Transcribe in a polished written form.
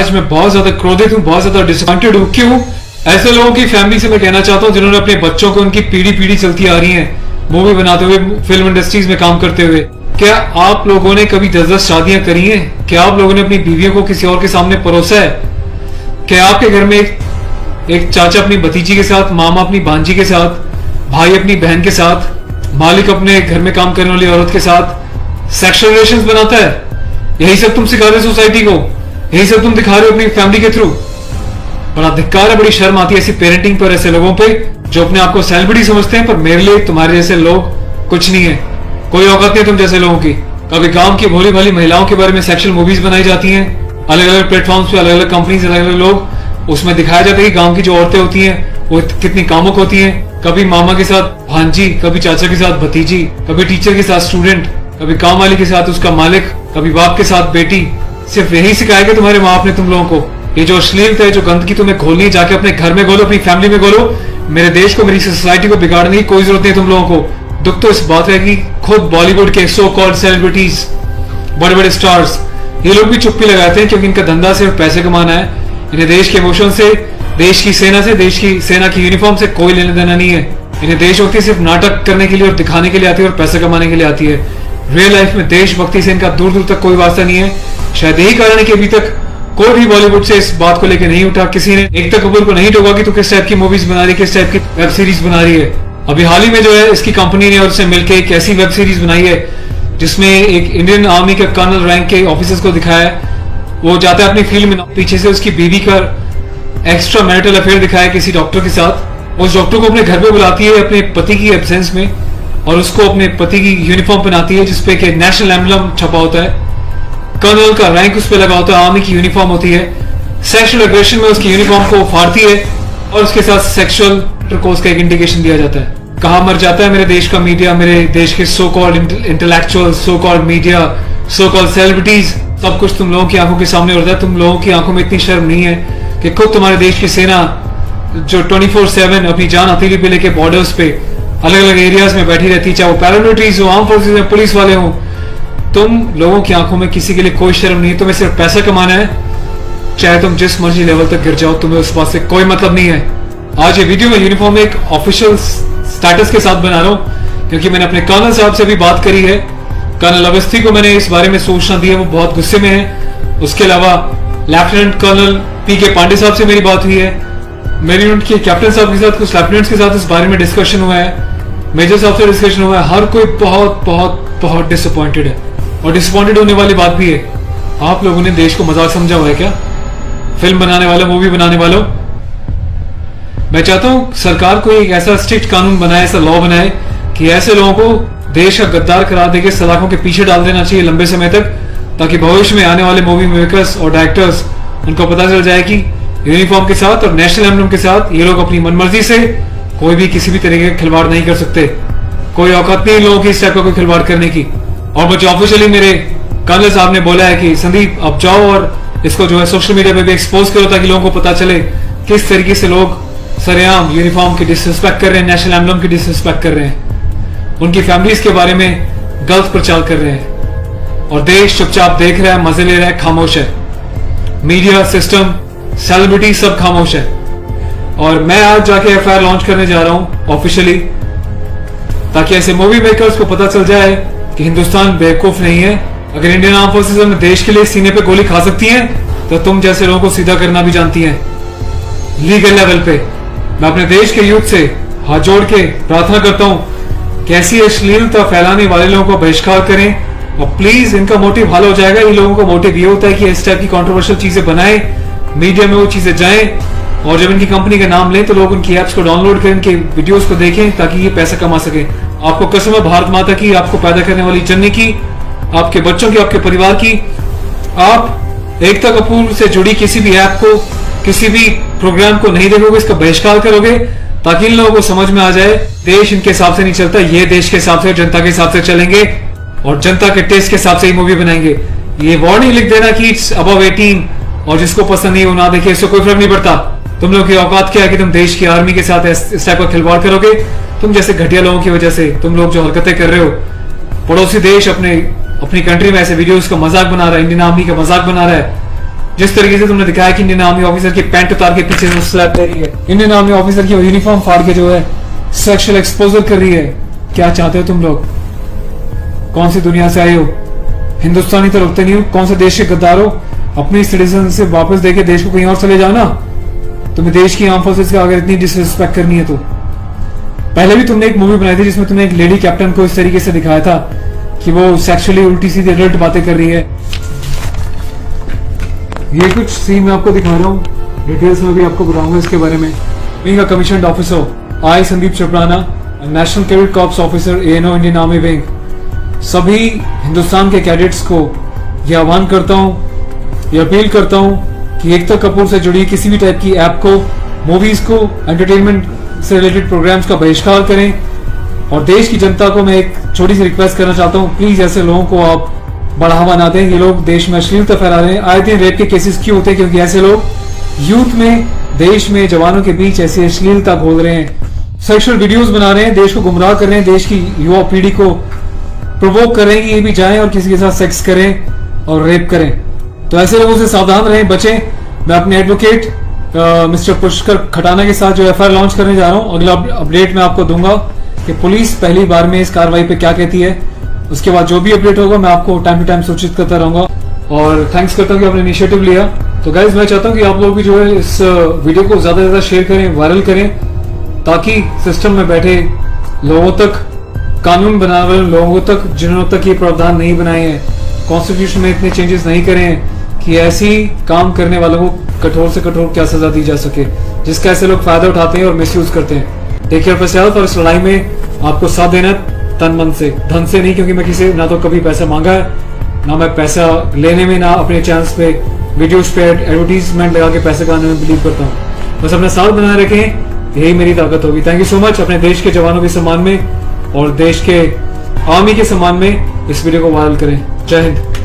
आज मैं बहुत ज्यादा क्रोधित हूँ, बहुत ज्यादा डिसअपॉइंटेड हूँ। क्यों? ऐसे लोगों की फैमिली से मैं कहना चाहता हूँ जिन्होंने अपने बच्चों को उनकी पीढ़ी पीढ़ी चलती आ रही है मूवी बनाते हुए, फिल्म इंडस्ट्रीज में काम करते हुए। क्या आप लोगों ने कभी 10-10 शादियां करी हैं? क्या आप लोगों ने अपनी बीवियों को किसी और के सामने परोसा है? क्या आपके घर में एक चाचा अपनी भतीजी के साथ, मामा अपनी भांजी के साथ, भाई अपनी बहन के साथ, मालिक अपने घर में काम करने वाली औरत के साथ सेक्सुअल रिलेशंस बनाता है? यही सब तुम सिखा रहे हो सोसाइटी को, यही सब तुम दिखा रहे हो अपनी फैमिली के थ्रू। बड़ा धिक्कार है, बड़ी शर्म आती है ऐसी पेरेंटिंग पर, ऐसे लोगों पे जो अपने आप को सेलिब्रिटी समझते हैं। पर मेरे लिए तुम्हारे जैसे लोग कुछ नहीं है, कोई औकात नहीं तुम जैसे लोगों की। कभी गांव की भोली भाली महिलाओं के बारे में सेक्सुअल मूवीज बनाई जाती हैं, अलग अलग प्लेटफॉर्म्स पे, अलग अलग कंपनीज, अलग अलग लोग, उसमें दिखाया जाता है कि गांव की जो औरतें होती हैं वो कितनी कामुक होती हैं। कभी मामा के साथ भांजी, कभी चाचा के साथ भतीजी, कभी टीचर के साथ स्टूडेंट, कभी काम वाली के साथ उसका मालिक, कभी बाप के साथ बेटी। सिर्फ यही सिखाया कि तुम्हारे माँ बाप ने तुम लोगों को। ये जो अश्लीलता है, जो गंदगी तुम्हें खोलनी है, जाके अपने घर में खोलो, अपनी फैमिली में खोलो। मेरे देश को, मेरी सोसाइटी को बिगाड़ने की कोई जरूरत नहीं तुम लोगों को। दुख तो इस बात है कि खुद बॉलीवुड के सो कॉल्ड सेलिब्रिटीज, बड़े बड़े स्टार्स, ये लोग भी चुप्पी लगाते हैं क्योंकि इनका धंधा सिर्फ पैसे कमाना है। इन्हें देश के इमोशन से, देश की सेना से, देश की सेना की यूनिफॉर्म से कोई लेना देना नहीं है। इन्हें देशभक्ति सिर्फ नाटक करने के लिए और दिखाने के लिए आती है और पैसे कमाने के लिए आती है। रियल लाइफ में देशभक्ति से इनका दूर दूर तक कोई वास्ता नहीं है। शायद यही कारण है कि अभी तक कोई भी बॉलीवुड से इस बात को लेकर नहीं उठा, किसी ने एकता कपूर को नहीं टोका कि तू किस टाइप की मूवीज बना रही है, किस टाइप की वेब सीरीज बना रही है। अभी हाल ही में जो है इसकी कंपनी ने और उससे मिलकर एक ऐसी वेब सीरीज बनाई है जिसमें एक इंडियन आर्मी के कर्नल रैंक के ऑफिसर्स को दिखाया है। वो जाता है अपनी फील्ड में, पीछे से उसकी बीवी का एक्स्ट्रा मैरिटल अफेयर दिखाया है किसी डॉक्टर के साथ। उस डॉक्टर को अपने घर पे बुलाती है अपने पति की एब्सेंस में और उसको अपने पति की यूनिफॉर्म पहनाती है जिसपे कि नेशनल एम्बलम छपा होता है, कर्नल का रैंक उस पर लगा होता है, आर्मी की यूनिफॉर्म होती है। सेक्सुअल एग्रेशन में उसकी यूनिफॉर्म को फाड़ती है और उसके साथ सेक्सुअल इंटरकोर्स का एक इंडिकेशन दिया जाता है। कहाँ मर जाता है मेरे देश का मीडिया, मेरे देश के so called intellectual, so called media, so called celebrities. सब कुछ तुम लोगों की आंखों के सामने होता है। तुम लोगों की आंखों में इतनी शर्म नहीं है कि खुद तुम्हारे देश की सेना जो 24/7 अपनी जान हथेली पे लेके बॉर्डर्स पे अलग अलग एरियाज में बैठी रहती, चाहे वो पैरामिलिट्रीज हो, आर्म फोर्सेज में पुलिस वाले हो, तुम लोगों की आंखों में किसी के लिए कोई शर्म नहीं है। तुम्हें सिर्फ पैसा कमाना है, चाहे तुम जिस मर्जी लेवल तक गिर जाओ, तुम्हें उस बात से कोई मतलब नहीं है। आज ये वीडियो में यूनिफॉर्म एक ऑफिशियल स्टेटस के साथ बना रहा हूँ क्योंकि मैंने अपने कर्नल साहब से भी बात करी है। कर्नल अवस्थी को मैंने इस बारे में सूचना दी है, वो बहुत गुस्से में है। उसके अलावा लेफ्टिनेंट कर्नल पीके पांडे साहब से मेरी बात हुई है, मेरी यूनिट के कैप्टन साहब के साथ, कुछ लेफ्टिनेंट्स के साथ इस बारे में डिस्कशन हुआ है, मेजर साहब से डिस्कशन हुआ है। हर कोई बहुत बहुत बहुत डिसअपॉइंटेड है और डिसअपॉइंटेड होने वाली बात भी है। आप लोगों ने देश को मजाक समझा हुआ है क्या? फिल्म बनाने वालों, मूवी बनाने वालों, मैं चाहता हूं सरकार को एक ऐसा स्ट्रिक्ट कानून बनाए, ऐसा लॉ बनाए कि ऐसे लोगों को देश का गद्दार करार देके सलाखों के पीछे डाल देना चाहिए लंबे समय तक, ताकि भविष्य में आने वाले मूवी मेकर्स और डायरेक्टर्स उनको पता चल जाए कि यूनिफॉर्म के साथ और नेशनल एम्बलम के साथ ये लोग अपनी मनमर्जी से कोई भी किसी भी तरीके का खिलवाड़ नहीं कर सकते। कोई औकात नहीं लोगों की इस टाइप का कोई खिलवाड़ करने की। और मुझे ऑफिशियली मेरे कर्नल साहब ने बोला है कि संदीप अब जाओ और इसको जो है सोशल मीडिया पे भी एक्सपोज करो ताकि लोगों को पता चले किस तरीके से लोग सरेआम यूनिफॉर्म की डिसरिस्पेक्ट कर रहे हैं, नेशनल एम्बलम की डिसरिस्पेक्ट कर रहे हैं, उनकी फैमिलीज के बारे में गलत प्रचार कर रहे हैं और देश चुपचाप देख रहा है, मजे ले रहा है, खामोश है। मीडिया सिस्टम, सेलिब्रिटी सब खामोश है। और मैं आज जाके एफआईआर लॉन्च करने जा रहा हूं ऑफिशियली, ताकि ऐसे मूवी मेकर्स को पता चल जाए कि हिंदुस्तान बेवकूफ नहीं है। अगर इंडियन आर्म फोर्सेस अपने देश के लिए सीने पे गोली खा सकती हैं तो तुम जैसे लोगों को सीधा करना भी जानती हैं लीगल लेवल पे। मैं अपने देश के यूथ से हाथ जोड़ के प्रार्थना करता हूं कि ऐसी अश्लीलता फैलाने वाले लोगों को बहिष्कार करें और प्लीज इनका मोटिव हल हो जाएगा। इन लोगों का मोटिव ये होता है कि इस टाइप की कंट्रोवर्शियल चीजें बनाएं, मीडिया में वो चीजें जाएं और जब इनकी कंपनी का नाम लें तो लोग उनकी एप्स को डाउनलोड करें, इनके वीडियोस को देखें ताकि ये पैसा कमा सके। आपको कसम है भारत माता की, आपको पैदा करने वाली जननी की, आपके बच्चों की, आपके परिवार की, आप एकता कपूर से जुड़ी किसी भी ऐप को, किसी भी प्रोग्राम को नहीं देखोगे, इसका बहिष्कार करोगे ताकि इन लोगों को समझ में आ जाए देश इनके हिसाब से नहीं चलता, ये देश के हिसाब से, जनता के हिसाब से चलेंगे और जनता के टेस्ट के हिसाब से ही मूवी बनाएंगे। ये वार्निंग लिख देना कि इट्स अबव 18 और जिसको पसंद नहीं वो ना देखे, इससे कोई फर्क नहीं पड़ता। तुम लोग की औकात क्या है कि तुम देश की आर्मी के साथ इस टाइप का खिलवाड़ करोगे? तुम जैसे घटिया लोगों की वजह से तुम लोग जो हरकतें कर रहे हो, पड़ोसी देश अपनी कंट्री में ऐसे वीडियोस का मजाक बना रहा है, इंडियन आर्मी का मजाक बना रहा है, जिस तरीके से तुमने दिखाया कि इंडियन आर्मी ऑफिसर की पैंट उतार के पीछे से स्लैप दे रही है, इंडियन आर्मी ऑफिसर की यूनिफॉर्म फाड़ के जो है सेक्सुअल एक्सपोजर कर रही है, क्या चाहते हो तुम लोग? कौन सी दुनिया से आए हो? हिंदुस्तानी तो रुकते नहीं हो, कौन से देश के गद्दार हो? अपनी सिटीजन से वापस देके देश को कहीं और चले जाना। तुम्हें देश की आर्म फोर्सेस का अगर इतनी डिसरिस्पेक्ट करनी है तो पहले भी तुमने एक मूवी बनाई थी जिसमें तुमने एक लेडी कैप्टन को इस तरीके से दिखाया था कि वो सेक्सुअली उल्टी सीधी एडल्ट बातें कर रही है। ये कुछ सीन मैं आपको दिखा रहा हूँ, डिटेल्स में भी आपको बताऊंगा इसके बारे में। Being a commissioned officer, I Sandeep चपराना, national cadet corps officer ANO Indian army wing, सभी हिंदुस्तान के कैडेट्स को ये आह्वान करता हूँ, ये अपील करता हूँ कि एकता कपूर से जुड़ी किसी भी टाइप की ऐप को, मूवीज को, एंटरटेनमेंट से रिलेटेड प्रोग्राम्स का बहिष्कार करें। और देश की जनता को मैं एक छोटी सी रिक्वेस्ट करना चाहता हूँ, प्लीज ऐसे लोगों को आप बढ़ावा ना दें। ये लोग देश में अश्लीलता फैला रहे हैं। आए दिन रेप के केसेस क्यों होते हैं? क्योंकि ऐसे लोग यूथ में, देश में, जवानों के बीच ऐसी अश्लीलता खोल रहे हैं, सेक्सुअल वीडियोस बना रहे हैं, देश को गुमराह कर रहे हैं, देश की युवा पीढ़ी को प्रोवोक कर रहे हैं कि ये भी जाएं और किसी के साथ सेक्स करें और रेप करें। तो ऐसे लोगों से सावधान रहें, बचें। मैं अपने एडवोकेट मिस्टर पुष्कर खटाना के साथ जो एफआईआर लॉन्च करने जा रहा हूँ, अगला अपडेट मैं आपको दूंगा कि पुलिस पहली बार में इस कार्रवाई पे क्या कहती है। उसके बाद जो भी अपडेट होगा मैं आपको टाइम टू टाइम सूचित करता रहूंगा। और थैंक्स करता हूँ कि आपने इनिशिएटिव लिया। तो गाइज मैं चाहता हूँ कि आप लोग भी जो है इस वीडियो को ज्यादा से ज्यादा शेयर करें, वायरल करें, ताकि सिस्टम में बैठे लोगों तक, कानून बनाने वाले लोगों तक, जिन्होंने तक ये प्रावधान नहीं बनाए हैं, कॉन्स्टिट्यूशन में इतने चेंजेस नहीं करे हैं कि ऐसी काम करने वालों को कठोर से कठोर क्या सजा दी जा सके, जिसका ऐसे लोग फायदा उठाते हैं और मिसयूज करते हैं। Take care of yourself. और इस लड़ाई में आपको साथ देना तन मन से, धन से नहीं, क्योंकि मैं किसी ना तो कभी पैसा मांगा है, ना मैं पैसा लेने में, ना अपने चैनल्स पे वीडियोस पे एडवर्टीजमेंट लगा के पैसे कमाने में बिलीव करता हूँ। बस अपना साथ बनाए रखें, यही मेरी ताकत होगी। Thank you so much. अपने देश के जवानों के सम्मान में और देश के आर्मी के सम्मान में इस वीडियो को वायरल करें। जय हिंद।